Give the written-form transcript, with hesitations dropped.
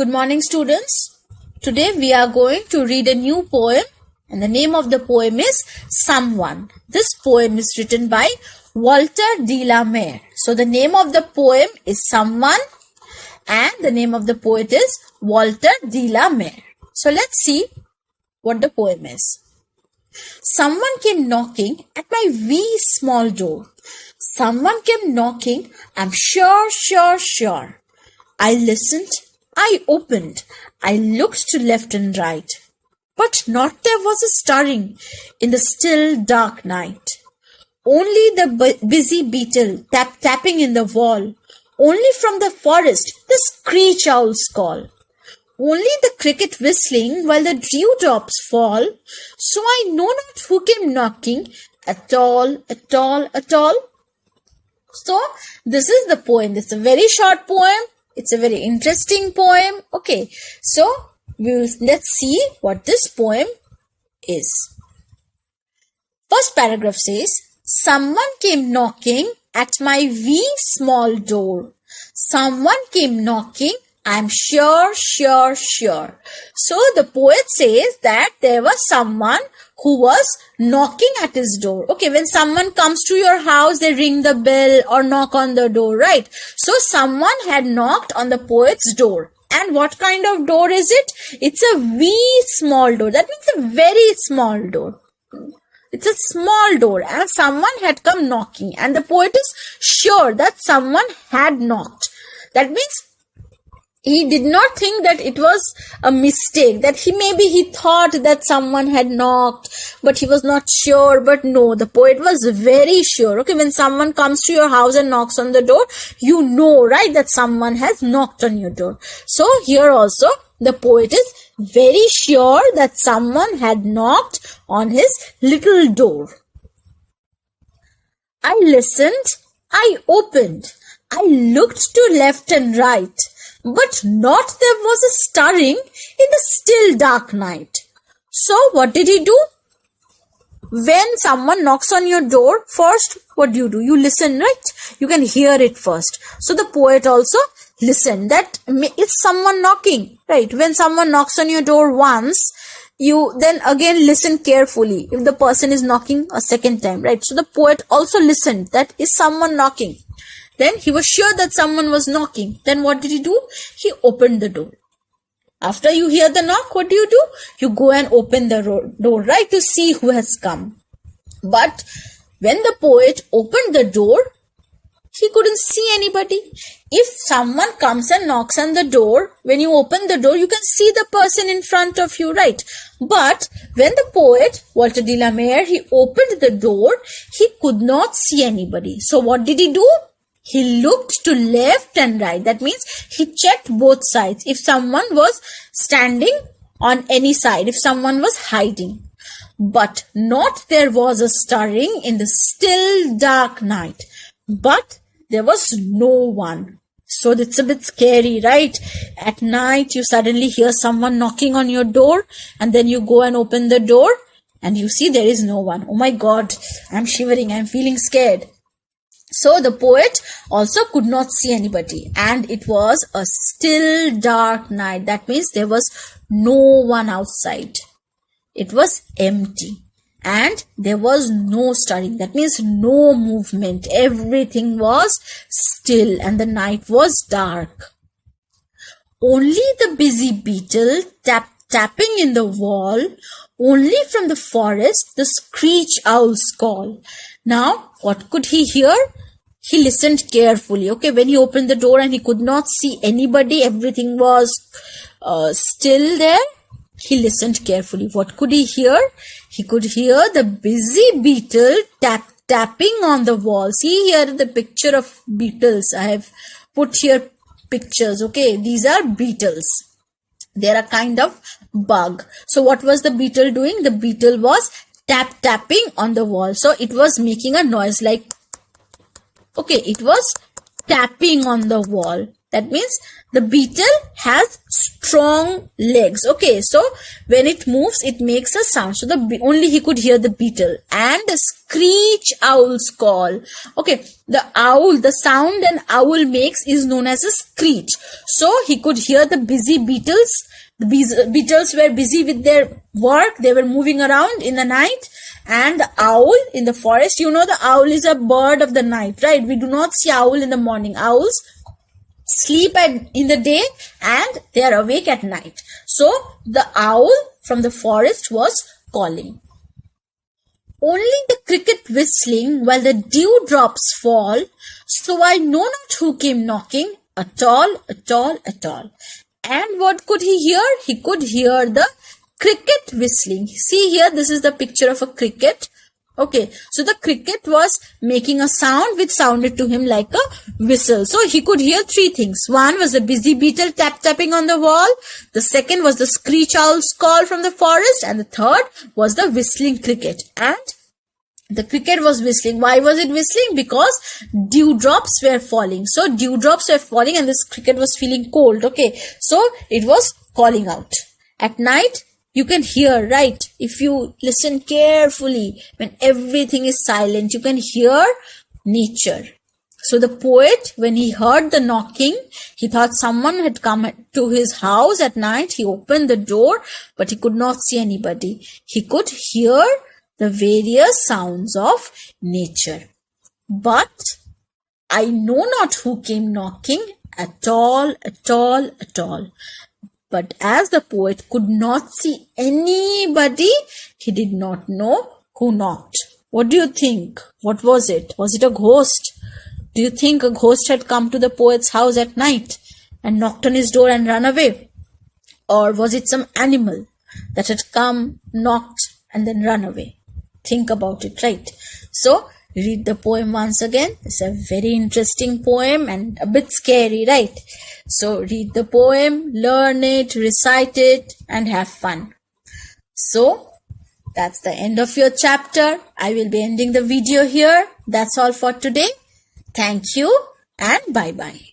Good morning, students. Today we are going to read a new poem, and the name of the poem is Someone. This poem is written by Walter de la Mare. So the name of the poem is Someone, and the name of the poet is Walter de la Mare. So let's see what the poem is. Someone came knocking at my wee small door. Someone came knocking, I'm sure. I listened, I opened, I looked to left and right. But not there was a stirring in the still dark night. Only the busy beetle tapping in the wall. Only from the forest the screech owl's call. Only the cricket whistling while the dewdrops fall. So I know not who came knocking at all. So this is the poem. It's a very short poem. It's a very interesting poem. Okay, so let's see what this poem is. First paragraph says, someone came knocking at my wee small door. Someone came knocking, I'm sure. So the poet says that there was someone who was knocking at his door. Okay, when someone comes to your house, they ring the bell or knock on the door, right? So someone had knocked on the poet's door. And what kind of door is it? It's a wee small door. That means a very small door. It's a small door, and someone had come knocking, and the poet is sure that someone had knocked. That means he did not think that it was a mistake, that he thought that someone had knocked, but he was not sure. But no, the poet was very sure. Okay, when someone comes to your house and knocks on the door, you know, right, that someone has knocked on your door. So here also the poet is very sure that someone had knocked on his little door. I listened, I opened, I looked to left and right. But not there was a stirring in the still dark night. So what did he do? When someone knocks on your door, first what do? You listen, right? You can hear it first. So the poet also listened that it's someone knocking, right? When someone knocks on your door once, you then again listen carefully if the person is knocking a second time, right? So the poet also listened that is someone knocking. Then he was sure that someone was knocking. Then what did he do? He opened the door. After you hear the knock, what do? You go and open the door, right, to see who has come. But when the poet opened the door, he couldn't see anybody. If someone comes and knocks on the door, when you open the door, you can see the person in front of you, right? But when the poet, Walter de la Mare, he opened the door, he could not see anybody. So what did he do? He looked to left and right. That means he checked both sides. If someone was standing on any side, if someone was hiding. But not there was a stirring in the still dark night. But there was no one. So it's a bit scary, right? At night, you suddenly hear someone knocking on your door, and then you go and open the door and you see there is no one. Oh my God, I'm shivering. I'm feeling scared. So the poet also could not see anybody, and it was a still dark night. That means there was no one outside. It was empty, and there was no stirring. That means no movement. Everything was still, and the night was dark. Only the busy beetle tapping in the wall. Only from the forest the screech owl's call. Now, what could he hear? He listened carefully. Okay, when he opened the door and he could not see anybody, everything was still there. He listened carefully. What could he hear? He could hear the busy beetle tapping on the wall. See here the picture of beetles. I have put here pictures. Okay, these are beetles. They are a kind of bug. So what was the beetle doing? The beetle was tapping on the wall. So it was making a noise like, okay, it was tapping on the wall. That means the beetle has strong legs. Okay, so when it moves, it makes a sound. So only he could hear the beetle. And the screech owl's call. Okay, the owl, the sound an owl makes is known as a screech. So he could hear the busy beetles. The beetles were busy with their work. They were moving around in the night. And the owl in the forest, you know, the owl is a bird of the night, right? We do not see owl in the morning. Owls sleep in the day and they are awake at night. So the owl from the forest was calling. Only the cricket whistling while the dewdrops fall. So I know not who came knocking at all, at all, at all. And what could he hear? He could hear the cricket whistling. See here, this is the picture of a cricket. Okay, so the cricket was making a sound which sounded to him like a whistle. So he could hear three things. One was the busy beetle tapping on the wall. The second was the screech owl's call from the forest. And the third was the whistling cricket. And the cricket was whistling. Why was it whistling? Because dewdrops were falling. So dewdrops were falling and this cricket was feeling cold. Okay, so it was calling out. At night, you can hear, right? If you listen carefully, when everything is silent, you can hear nature. So the poet, when he heard the knocking, he thought someone had come to his house at night. He opened the door, but he could not see anybody. He could hear the various sounds of nature. But I know not who came knocking at all, at all, at all. But as the poet could not see anybody, he did not know who knocked. What do you think? What was it? Was it a ghost? Do you think a ghost had come to the poet's house at night and knocked on his door and run away? Or was it some animal that had come, knocked, and then run away? Think about it, right? So, read the poem once again. It's a very interesting poem and a bit scary, right? So read the poem, learn it, recite it, and have fun. So that's the end of your chapter. I will be ending the video here. That's all for today. Thank you and bye-bye.